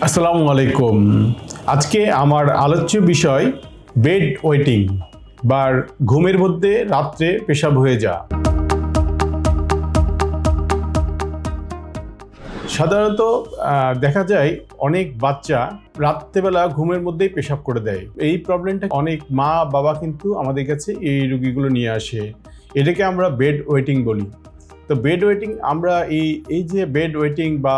আসসালামু আলাইকুম। আজকে আমার আলোচ্য বিষয় বেড ওয়েটিং বা ঘুমের মধ্যে রাত্রে পেশাব হয়ে যাওয়া। সাধারণত দেখা যায় অনেক বাচ্চা রাত্রেবেলা ঘুমের মধ্যেই পেশাব করে দেয়। এই প্রবলেমটা অনেক মা বাবা কিন্তু আমাদের কাছে এই রোগীগুলো নিয়ে আসে। এটাকে আমরা বেড ওয়েটিং বলি। তো বেড ওয়েটিং আমরা এই যে বেড ওয়েটিং বা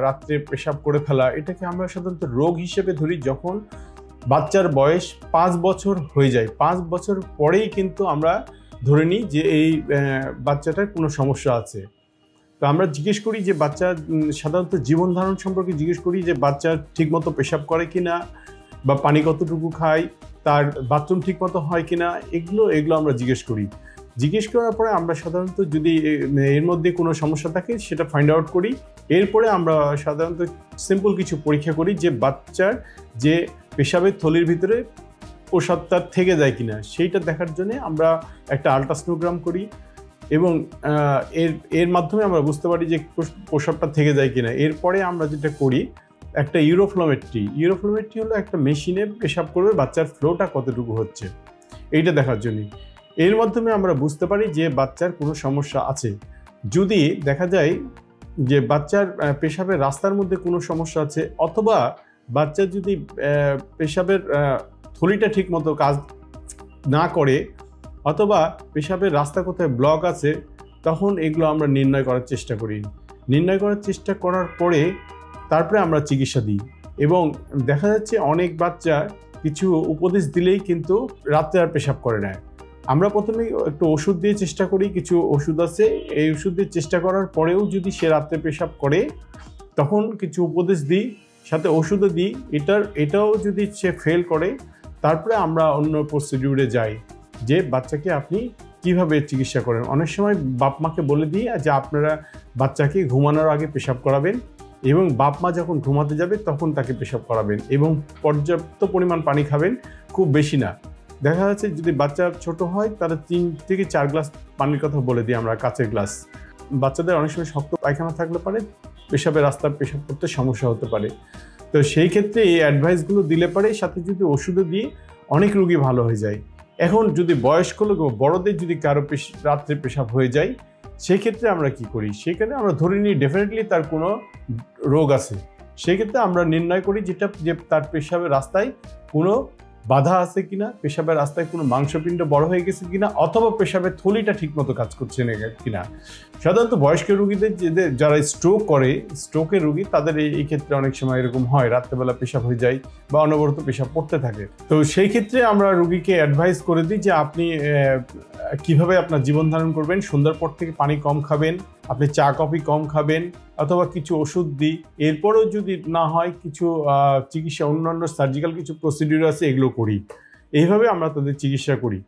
রাত্রে পেশাব করে ফেলা, এটাকে আমরা সাধারণত রোগ হিসেবে ধরি যখন বাচ্চার বয়স 5 বছর হয়ে যায়। 5 বছর পরেই কিন্তু আমরা ধরে নিই যে এই বাচ্চাটার কোনো সমস্যা আছে। তো আমরা জিজ্ঞেস করি যে বাচ্চা সাধারণত জীবন ধারণ সম্পর্কে জিজ্ঞেস করি যে বাচ্চা ঠিকমতো পেশাব করে কিনা বা পানি কতটুকু খায়, তার বাথরুম ঠিকমতো হয় কিনা, এগুলো আমরা জিজ্ঞেস করি। জিজ্ঞেস করার পরে আমরা সাধারণত যদি এর মধ্যে কোনো সমস্যা থাকে সেটা ফাইন্ড আউট করি। এরপরে আমরা সাধারণত সিম্পল কিছু পরীক্ষা করি যে বাচ্চার যে পেশাবের থলির ভিতরে প্রসাবটা থেকে যায় কিনা সেইটা দেখার জন্য আমরা একটা আল্ট্রাসোনোগ্রাম করি এবং এর মাধ্যমে আমরা বুঝতে পারি যে প্রসাবটা থেকে যায় কিনা। এরপরে আমরা যেটা করি একটা ইউরোফ্লোমেট্রি হলো একটা মেশিনে পেশাব করবে বাচ্চার ফ্লোটা কতটুকু হচ্ছে এইটা দেখার জন্য। এর মাধ্যমে আমরা বুঝতে পারি যে বাচ্চার কোনো সমস্যা আছে। যদি দেখা যায় যে বাচ্চার পেশাবের রাস্তার মধ্যে কোনো সমস্যা আছে অথবা বাচ্চার যদি পেশাবের থলিটা ঠিকমতো কাজ না করে অথবা পেশাবের রাস্তা কোথায় ব্লক আছে, তখন এগুলো আমরা নির্ণয় করার চেষ্টা করি। নির্ণয় করার চেষ্টা করার পরে তারপরে আমরা চিকিৎসা দিই এবং দেখা যাচ্ছে অনেক বাচ্চা কিছু উপদেশ দিলেই কিন্তু রাত্রে আর পেশাব করে না। আমরা প্রথমে একটু ওষুধ দিয়ে চেষ্টা করি, কিছু ওষুধ আছে, এই ওষুধ দিয়ে চেষ্টা করার পরেও যদি সে রাত্রে পেশাব করে তখন কিছু উপদেশ দিই, সাথে ওষুধও দিই। এটাও যদি সে ফেল করে তারপরে আমরা অন্য প্রসিডিউরে যাই যে বাচ্চাকে আপনি কিভাবে চিকিৎসা করেন। অনেক সময় বাপ মাকে বলে দিই যে আপনারা বাচ্চাকে ঘুমানোর আগে পেশাব করাবেন এবং বাপ মা যখন ঘুমাতে যাবে তখন তাকে পেশাব করাবেন এবং পর্যাপ্ত পরিমাণ পানি খাবেন, খুব বেশি না। দেখা যাচ্ছে যদি বাচ্চা ছোট হয় তাহলে 3 থেকে 4 গ্লাস পানির কথা বলে দিই আমরা, কাচের গ্লাস। বাচ্চাদের অনেক সময় শক্ত পায়খানা থাকলে পারে পেশাবের রাস্তায় পেশাব করতে সমস্যা হতে পারে। তো সেই ক্ষেত্রে এই অ্যাডভাইসগুলো দিলে পারে, সাথে যদি ওষুধও দিয়ে অনেক রোগী ভালো হয়ে যায়। এখন যদি বয়স্ক লোক বড়দের যদি কারো রাত্রে পেশাব হয়ে যায় সেক্ষেত্রে আমরা কি করি, সেখানে আমরা ধরে নিই ডেফিনেটলি তার কোনো রোগ আছে। সেক্ষেত্রে আমরা নির্ণয় করি যে তার পেশাবের রাস্তায় কোনো বাধা আছে কিনা, পেশাবের রাস্তায় কোনো মাংসপিণ্ড বড় হয়ে গেছে কিনা অথবা পেশাবের থলিটা ঠিকমতো কাজ করছে না কিনা। সাধারণত বয়স্ক রোগীদের যারা স্ট্রোকের রোগী তাদের এই ক্ষেত্রে অনেক সময় এরকম হয়, রাত্রেবেলা পেশাব হয়ে যায় বা অনবরত পেশাব পড়তে থাকে। তো সেই ক্ষেত্রে আমরা রোগীকে অ্যাডভাইস করে দিই যে আপনি কিভাবে আপনার জীবন ধারণ করবেন। সন্ধ্যার পর থেকে পানি কম খাবেন, আপনি চা কফি কম খাবেন অথবা কিছু ওষুধ দিই। এরপরেও যদি না হয় কিছু চিকিৎসা, অন্যান্য সার্জিক্যাল কিছু প্রসিডিউর আছে, এগুলো করি। এইভাবে আমরা তাদের চিকিৎসা করি।